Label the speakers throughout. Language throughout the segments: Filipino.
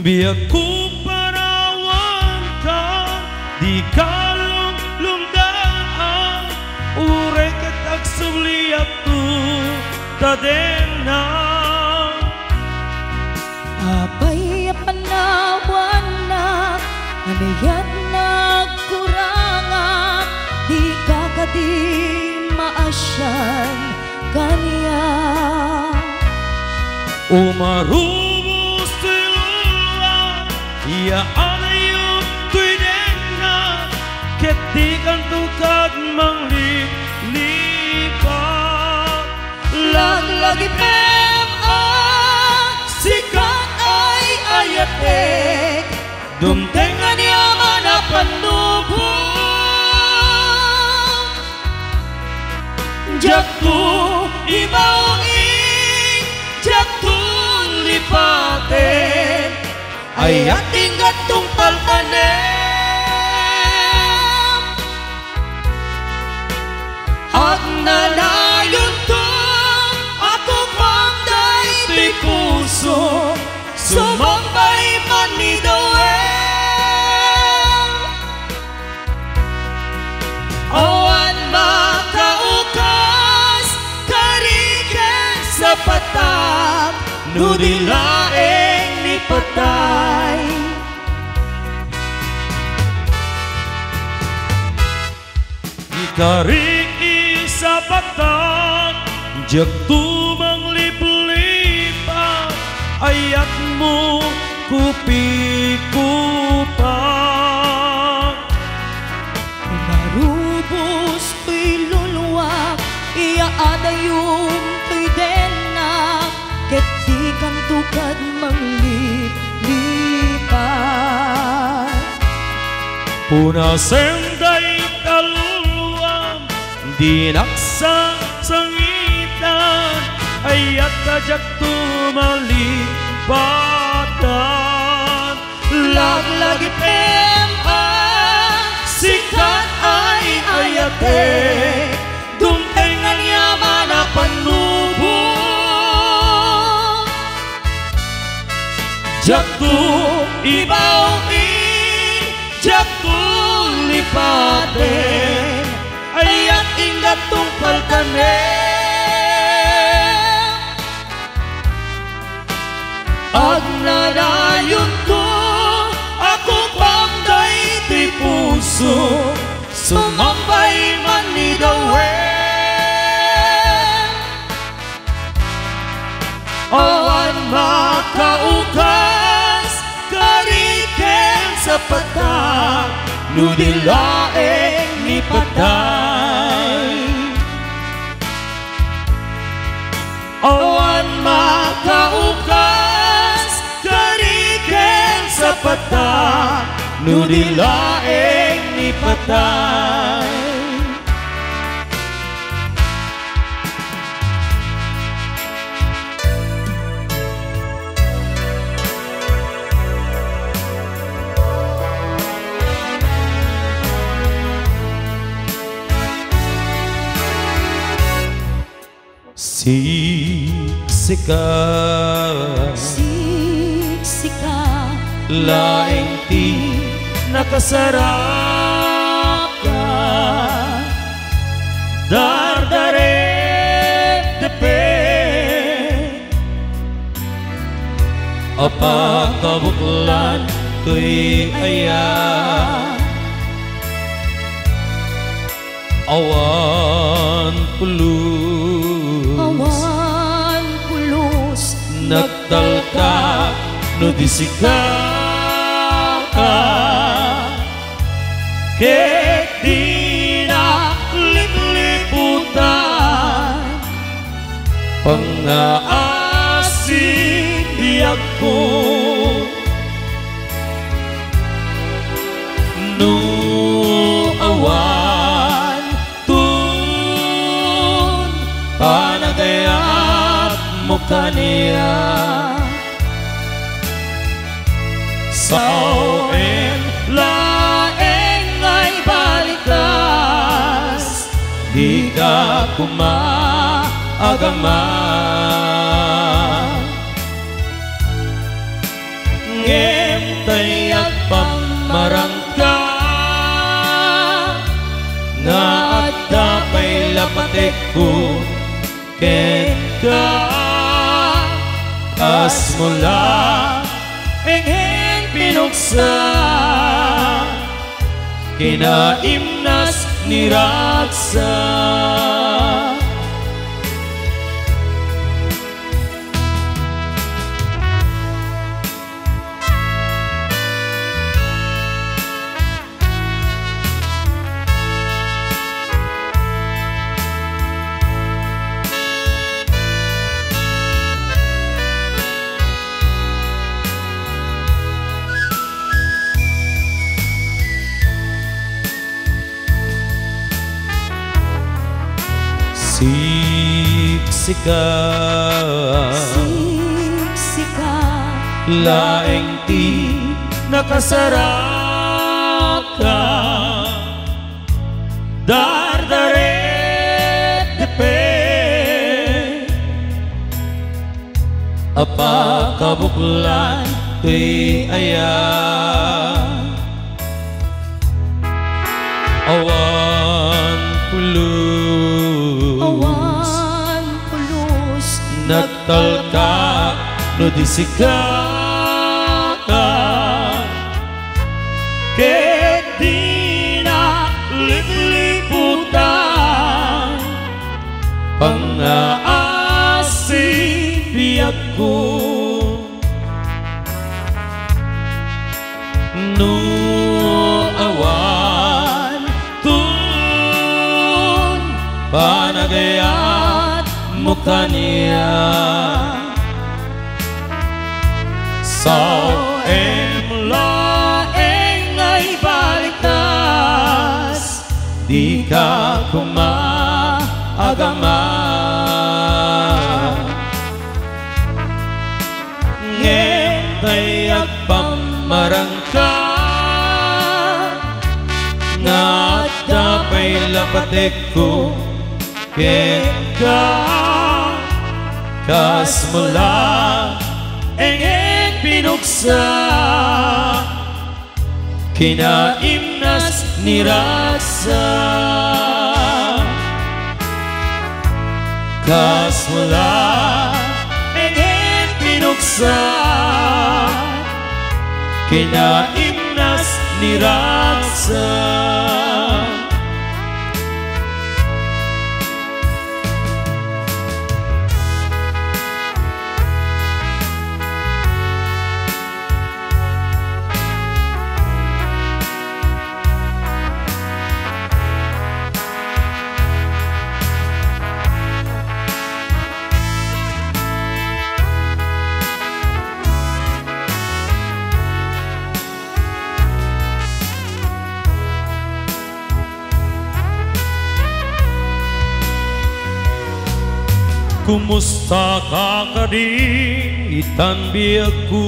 Speaker 1: biyak ko parawan ka, di ka lumdaan, uray katag suliyak tu tadena.
Speaker 2: Apay panawan na, anayat nagkurangan, di ka kadi maasyan kanya.
Speaker 1: Umarubos tilula, iya anayo tuidena, ketikan tukad manglilipat.
Speaker 2: Laglagi sikat ay ayatek, dumtengan niya manapanubong. Jaktu ibawin, jaktu lipaten, ayat tingkat tungkal tanem. At nalayon to, ako panday di puso, sumambay man ni Dawel. Awan makaukas, kariken sa patag, nudilaeng ni patay.
Speaker 1: Ikarik isa patag, jak tumang liplipat, ayat mo kupi-kupak.
Speaker 2: Narubos ko'y luluwak, iaada yung to'y denak, keti kang tukad manglipat.
Speaker 1: Punasenday taluluwang, dinaksa sangitan, ayat kajak tumalipatan.
Speaker 2: Laglagi sikat ay ayate, dumtengan niya manapanubong.
Speaker 1: Jaktu ibawin, jaktu lipaten, ayat ingat tungkal tanem.
Speaker 2: Ag nadayon ko, ako panday di puso, sumambay man ni Dawel. Awan makaukas, kariken sa patag, nudilaeng ni patay. Awan makaukas, kariken sa patag, nudilaeng ni patay.
Speaker 1: Siksika laing ti nakasarap ka, dardaret depe apa kabuklan tuy ayah. Awan pulus nagtalka no disika ka, ket di na liputan, pangaasing biyak ko no awan tun panagayat mo kaniya. Saoen laeng ay balikas, di ka kumaagama.
Speaker 2: tayak pamarangka nga at dapay lapatek ko ken ka as mula enghen pinuksa kinaimnas ni Raksa.
Speaker 1: Siksika
Speaker 2: laeng ti nakasaraka dardaret depe apa kabuklan tuy aya awan pulus nagtalka no disika ka ket di na liputan pangaasi biyak ko no awan tun panagayat mukha niya sao em laeng ay balikas di ka kumaagama ngentay at pamarangka nga dapay lapatek ko ken ka kas mula enghen pinuksa kinaimnas ni Raksa kas mula enghen pinuksa kinaimnas ni Raksa. Kumusta ka kading itanbiagku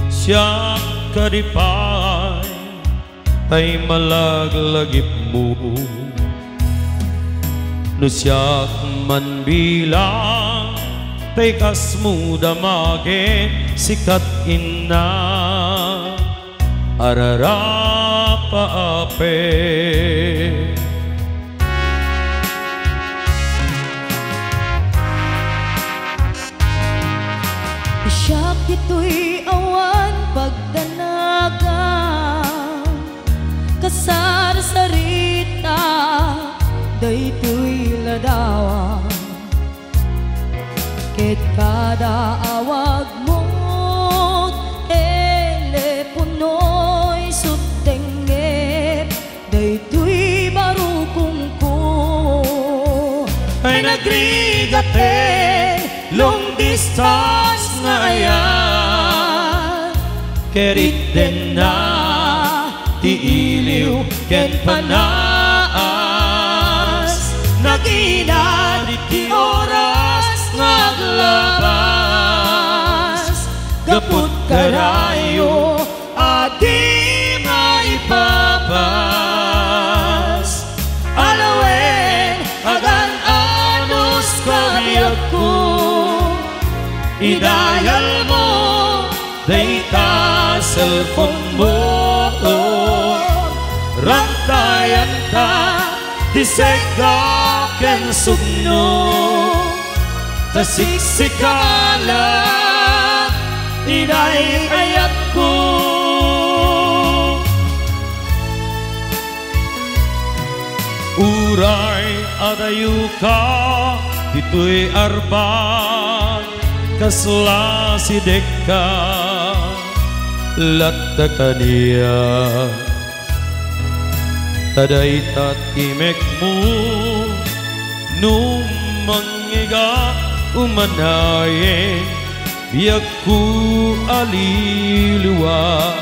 Speaker 2: siya kadipay tay malaglagip mo no siya man bilang tay kasmo damage sikat inna ararapa ape
Speaker 1: siya kito'y awan pagdanagan kasar-sarita daytoy ladawan ket kada awag mo telepono'y sutengep daytoy barukong ko
Speaker 2: ay nagrigate long distance nga ayan kerit den na ti iliw ken panaas nag-inad ti oras naglabas gaput karayo adi maipapas alawen agan anus kabiyak ko idayal mo dayta cellphone mo. Rantayan ta di segaken sugno, tasiksikala inay ayat ko. Uray adayu ka dito'y arbang kasla si deka latta kaniya taday tatimek mo nung mangiga umanayin biyak ku aliluwa.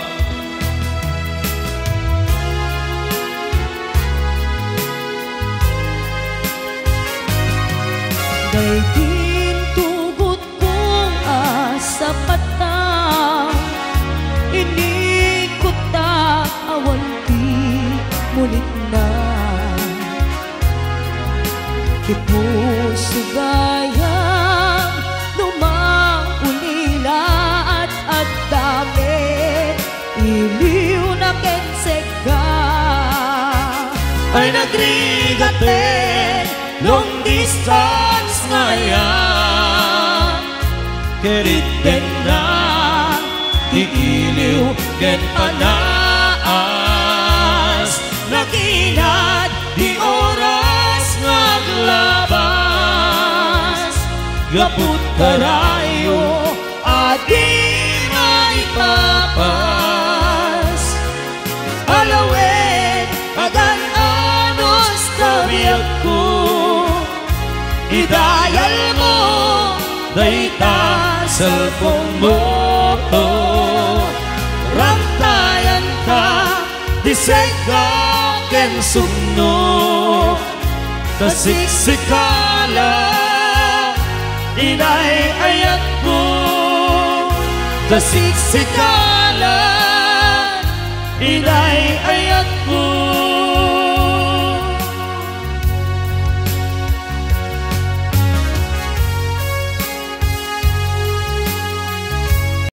Speaker 1: Day din tugot kong asa patang, inikot ta awan ti mulit na. Kipuso gayang lumaulila at dami, iliw na kensega
Speaker 2: Ay nagrigaten long distance ngayon, keriten na tiiliw ken panaas, nakinat di oras naglabas, gaput karayo adi maipapas, alawen agan anos kabiyak ko. Idayal mo dayta cellphone mo, rantayan ka di segaken sugno, tasiksikala inay ayat mo, tasiksikala inay ayat mo.